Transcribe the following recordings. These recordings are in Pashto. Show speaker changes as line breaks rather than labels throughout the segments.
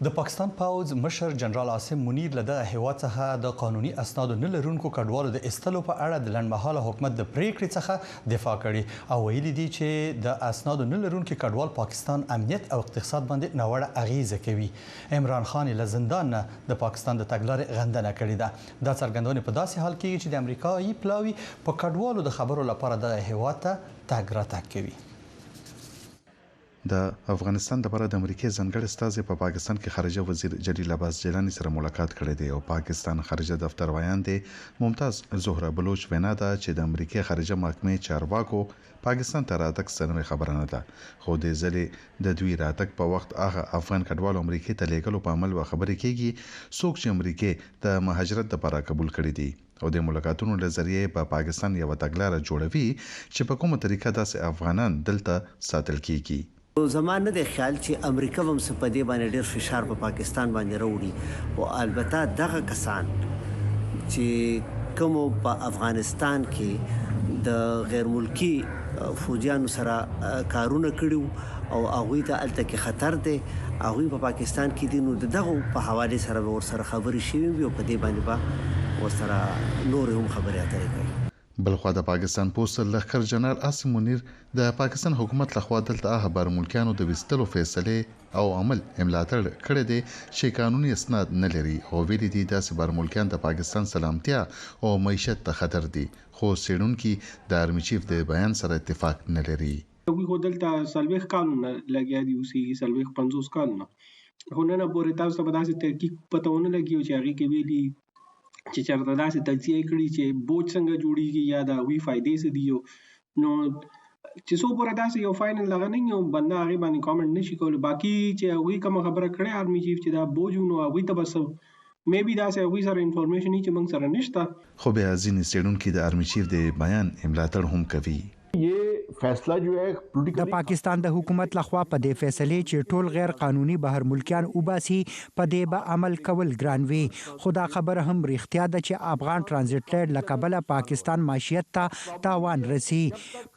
د پاکستان پوځ مشر جنرال عاصم منیر له دغه هیواد څخه د قانوني اسنادو نه لرونکو کډوالو د ایستلو په اړه د لنډمهاله حکومت د پریکړې څخه دفاع کړې او ویلي دي چې د اسنادو نه لرونکو کډوال پاکستان امنیت او اقتصاد باندې ناوړه اغیزه کوي. عمران خان له زندان نه د پاکستان د تګلارې غندنه کړې ده. دا څرګندونه په داسې حال کې چې د امریکایي پلاوي په کډوالو د خبرو لپاره د هیواد ته تګ راتګ کوي.
د افغانستان لپاره د امریکای ځانګړي استازي په پاکستان کې خارجه وزیر جلیل عباس جیلانی سره ملاقات کړی دی او پاکستان خارجه دفتر ویان دی ممتاز زهره بلوچ وینا ده چې د امریکای خارجه محکمې چارواکو پاکستان ته راتګ سره خبره نه ده، خو د ځلې د دوی راتګ په وخت هغه افغان کډوالو امریکای ته لیږلو په عمل خبرې کیږي څوک چې امریکای د مهاجرت لپاره قبول کړی دي او د ملاقاتونو له ذریعې په پاکستان یو تګلارې جوړوي چې په کومه طریقه داسې افغانان دلته ساتل کیږي.
زمانه د خیال چې امریکا هم سپدې باندې ډېر فشار په پاکستان باندې راوړي او البته دغه کسان چې کوم په افغانستان کې د غیر ملکی فوجیانو سره کارونه کړیو او هغه ته الته کې خطر دی، هغه په پاکستان کې دي، نو دغه په حواله سره ور سره خبرې شوي او په دې باندې با ور سره نور هم خبرې اترې کوي.
بلخوا د پاکستان پوسټ لخر جنرال عاصم منیر د پاکستان حکومت لخوا دلته هغه بار ملکیانو د وستلو فیصله او عمل ملاتړ کړی دی چې قانوني اسناد نه لري او ویلي دي داسې بار ملکیان د پاکستان سلامتیا او معیشت ته خطر دي، خو سیډونکو د آرمي چیف د بیان سره اتفاق نه لري.
وی دلته سلويخ کالونه لګیا دي اوسې سلويخ 50 کالونه خو نه پورې تاسو په داسې تحقیق پتهونه لګیو چې هغه کې ویلي چې چرته داسې تجزیه کړي چې بوج څنګه جوړیږي یا دا وی فائدې څه دي، نو چې څو پورې داسې یو فائنل لغه نه یو بنده هغه باندې کامنټ نشي کولای. باقي چې وی کوم خبره کړي آرمي چیف چې دا بوج نو هغه ته بس مې بي داسې وی سره انفارمیشن چې موږ سره نشته،
خو به ځینې سټډونکو د آرمي چیف د بیان ملاتړ هم کوي.
ये फैसला जो है
د پاکستان د حکومت لخوا په دې فیصله چې ټول غیر قانوني بهر ملکیان وباسي په دې به عمل کول ګران وي، خو دا خبره هم رښتیا ده چې افغان ترانزیت لید لکبله پاکستان معیشت ته تاوان رسی.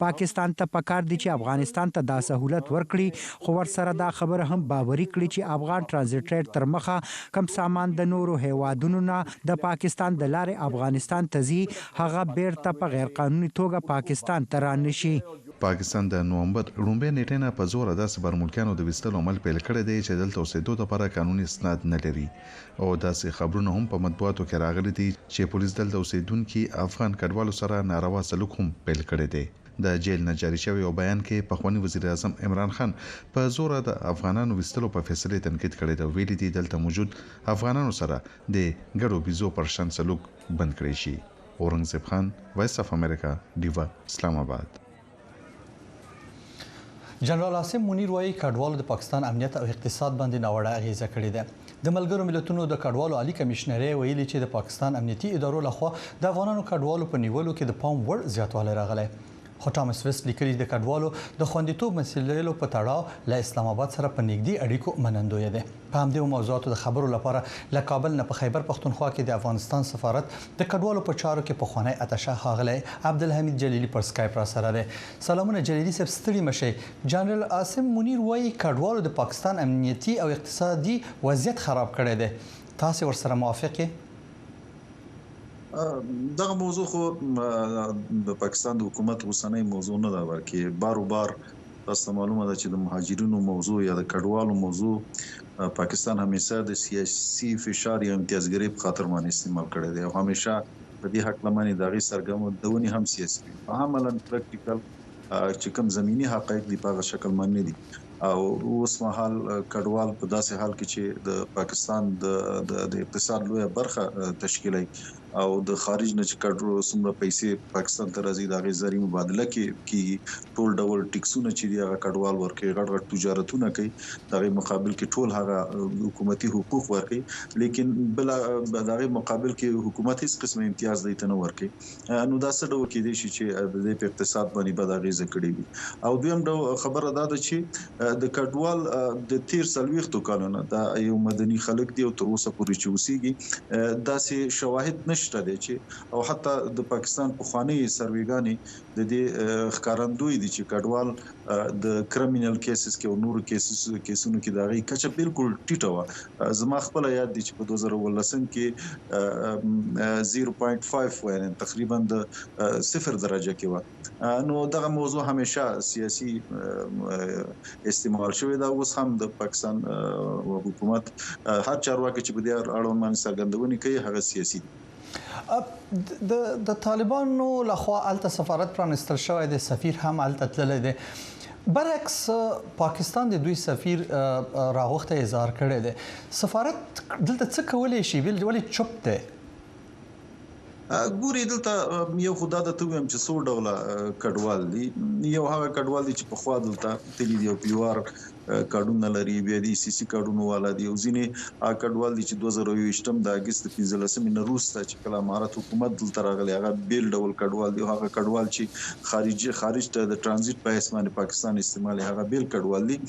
پاکستان ته پکار دي چې افغانستان ته دا سہولت ورکړي، خو ورسره دا خبره هم باوري کړي چې افغان ترانزیت لید تر مخه کم سامان د نورو هیوادونو نه د پاکستان د لارې افغانستان ته ځي هغه بیرته په غیر قانوني توګه پاکستان ته نشي.
پاکستان د نومبر لومبه نیټه نه په زور داسې بر ملکانو د وستلو عمل پیل کړی دی چې دلته اوسېدو لپاره قانوني اسناد نه لري او داسې خبرونه هم په مطبوعاتو کې راغلي دي چې پولیس دلته اوسېدونکو افغان کډوالو سره ناروا سلوک هم پیل کړی دی. د جیل نه جاری شوی او بیان کې پخوانی وزیر اعظم عمران خان په زور د افغانانو وستلو په فیصله تنقید کړی دی، ویلي دي دلته موجود افغانانو سره د ګډو بيزو پرشن سلوک بند کړی شي. اورنګزیب خان، وایس اف امریکا، ډیوا، اسلام آباد.
جنرال عاصم منیر وايي کډوالو د پاکستان امنیت او اقتصاد باندې ناوړه اغیزه کړې ده. د ملګرو ملتونو د کډوالو عالی کمشنري ویلي چې د پاکستان امنیتي ادارو لخوا د افغانانو کډوالو په نیولو کې د پام وړ زیاتوالی راغلی. خو ټامس ویست لیکلي د کډوالو د خوندیتوب مسلې په تړاو له اسلام آباد سره په نږدې اړیکو منندوی دی. په همدې موضوعاتو د خبرو لپاره له کابل نه په خیبر پښتونخوا کې د افغانستان سفارت د کډوالو په چارو کې پخوانی اتشه ښاغلی عبدالحمید جلیلی پر سکایپ را سره دی. سلامونه جلیلی صاحب، ستړي مشئ. جنرال عاصم منیر وايي کډوالو د پاکستان امنیتي او اقتصادي وضعیت خراب کړی دی. تاسو ورسره موافق یې؟
دغه موضوع خو د پاکستان د حکومت اوسنۍ موضوع نه ده، بلکې بار تاسو معلومه ده چې د مهاجرینو موضوع یا د کډوالو موضوع پاکستان همیشه د سیاسي فشار یا امتیازګرۍ په خاطر باندې استعمال کړی دی او همیشه په دې حق لمنې دغه سرګردونی هم سیاسي عملاً پریکټیکل چې کوم زمینی حقایق دی په شکل باندې دي او اوس مهال کډوال په داسې حال کې چې د پاکستان د اقتصاد لویه برخه تشکیلوي او د خارج نه چې کډوالو څومره پیسې پاکستان ته راځي د غیر زری مبادله کې ټول ډول ټیکسونه چې دی هغه کډوال ورکوي، غټ تجارتونه کوي، دغه مقابل کې ټول هغه حکومتي حقوق ورکوي، لیکن بل دغه مقابل کې حکومت هیڅ قسمه امتیاز دی ته نه ورکوي. نو دا څه ډول کې دي چې د اقتصاد باندې بد اغیزه کړې وي. او دویم ډول خبره دا ده چې د کډوال د تیر سلويختو کالونو دا یو مدني خلک دی او تر اوسه پورې چې اوسېږي داسې شواهد نشته دي چې او حتی د پاکستان په خواني سرویګانی د دې ښکارندوی دي چې کډوال د کرمینل کیسز کې او نور کیسونو کې دا غي کچه بالکل ټیټه و زما خپل یاد دي چې په 2019 کې 0.5 وایي تقریبا د 0 درجه کې و نو دغه موضوع همیشه سیاسي استعمال شوی دا اوس هم د پاکستان حکومت هر چارواکي چې په دې اړه باندې څرګندونې کوي هغه سیاسي
د طالبانو لخوا الته سفارت پرانستل شوی دی سفیر هم الته تللی دی برعکس پاکستان د دوی سفیر راغوخته اظهار کړی دی سفارت دلته څه کولای شي ولې چوپ دی
ګوري دلته یو خدا د تویم چې څو ډوله کډوال دي یو هغه کډوال دي چې په خوا دلته تللی دی او پیوار کډونه لري بیا دي سیسي کډونه والا دي او ځینې کډوال دي چې 2023 د اگست 15 نه روسته چې کله امارات حکومت دلته راغلی هغه بیل ډول کډوال دي هغه کډوال چې خارج ته د ترانزیت په اسمان پاکستان استعمال هغه بیل کډوال دي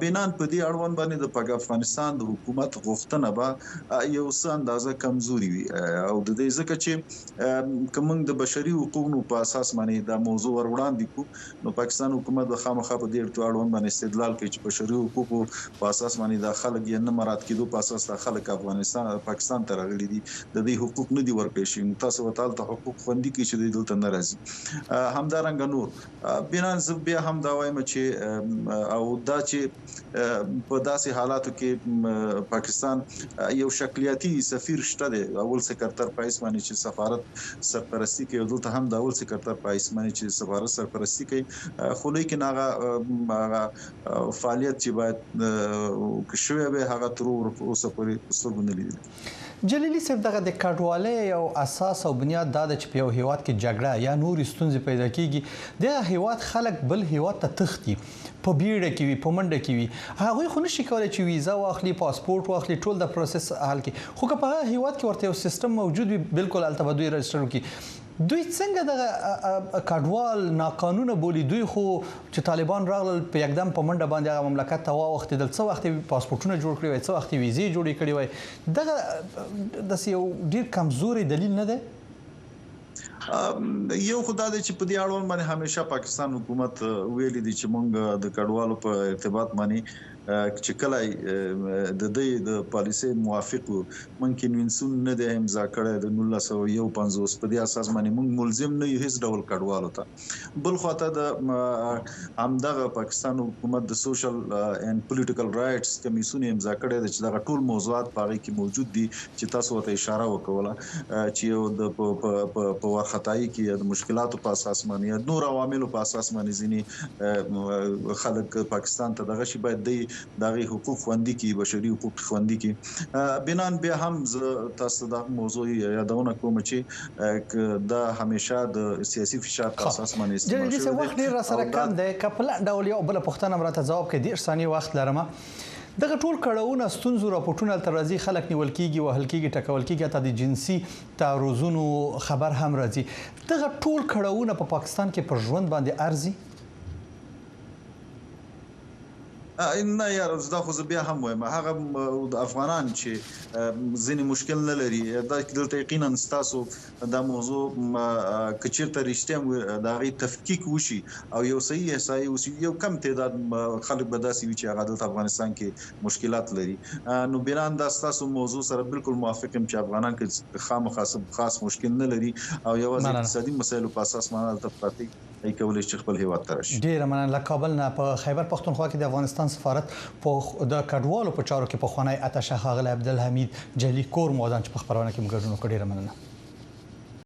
بنان په دې اړوند باندې د افغانستان د حکومت غوښتنه به یو څه اندازه کمزوري وي او د دې ځکه چې کوم د بشري حقوقو په اساس باندې دا موضوع ور وړاندې کو نو پاکستان حکومت د خامخا په دې اړوند باندې استدلال کوي بشري حقوقو په اساس باندې د خلک یې نه مراد کېدو په اساس د خلک افغانستان پاکستان ته راغلي دي د دې حقوق نه دي ورکړي شي تاسو وتعال ته حقوق خوندي کې چې دلته نه راځي همدارنګ نور بنان زه بیا هم دا وایم چې او دا چې په داسې حالاتو کې پاکستان یو شکلیاتي سفیر شته دی اول سکرټر پایس باندې چې سفارت سرپرستی کوي دلته هم د اول سکرټر پایس باندې چې سفارت سرپرستی کوي خو لیکن هغه فعالیت چې باید کښوی به هغه تر اوسه پورې سترګونه لیدل
جلیلی صاحب دغه د کډوالۍ او اساس او بنیاد دا چې په یو هیواد کې جګړه یا نور ستونزې پیدا کیږي د هیواد خلک بل هیواد ته تختی په بیړه کې وي په منډه کې وي هغه خو نشي کولای چې ویزا واخلي پاسپورت واخلي ټول د پروسس حل کړي خو که په هیواد کې ورته یو سیستم موجود وي بالکل الته به دوی رجسټر وکړي دوی څنګه د کډوال ناقانونه بولی دوی خو چې طالبان راغلل په یکدم په منډه باندې هغه مملکت ته واوښتل څه وخت پاسپورتونه جوړ کړی وي څه وخت ویزې جوړې کړې وي دغه د یو ډیر کمزوري دلیل نه دی
یو خدای دې چې په دې اړوند باندې همیشه پاکستان حکومت ویلي دي چې مونږ د کډوالو په ارتباط باندې چې کله د دې د پالیسي موافق مونږ کنوینسون نه د امضا کړی د 1951 په دې اساس باندې مونږ ملزم نه یو هیڅ ډول کډوالو ته بل خواته د همدغه پاکستان حکومت د سوشل اینڈ پولیټیکل رائټس کمیسیون امضا کړی چې دا ټول موضوعات پاره کې موجود دي چې تاسو ته اشاره وکوله چې یو د په ورختای کې د مشکلاتو په اساس باندې نور عواملو په اساس باندې ځینی خلک پاکستان ته دغه شی باید دی دغه حقوق خوندي کی بشري حقوق خوندي کی بنان به هم تاسو د موضوع یادونه کوم چې دا همیشه د سیاسي فشار په اساس باندې استعمال شوی دی
د وخت ډیر سره کم دی کپل ډول یو بل پښتنه مرته جواب کې ډیر ثانیه وخت لرم دغه ټول کړهونه ستونزو راپورټونه تر راځي خلک نیول کیږي وهل کیږي ټکول کیږي ته د جنسي تعرضونو خبر هم راځي دغه ټول کړهونه په پاکستان کې پر ژوند باندې ارزي
نه یار زدا خو بیا هم وایم هغه د افغانان چې ځینې مشکل نه لري دا دلته یقینا تاسو دا موضوع کچیرته رښتیا دا غي تفکیک وشي او یو صحیح احصایي وشي یو کم تعداد خلک به داسي وي چې هغه د افغانستان کې مشکلات لري نو بنان دا تاسو موضوع سره بالکل موافق یم چې افغانان کې خاص مشکل نه لري او یوازې اقتصادي مسایلو په اساس باندې تفاوتي ای کولای شي خپل هیواد ترشي
ډیر مننه کابل نه په خیبر پختونخوا کې د افغانستان سفارت په د کډوالو په چارو کې په خوانی اتشه خاغل عبدالحمید جلی کور مودان چې په خبرونه کې مګرونو کړي مننه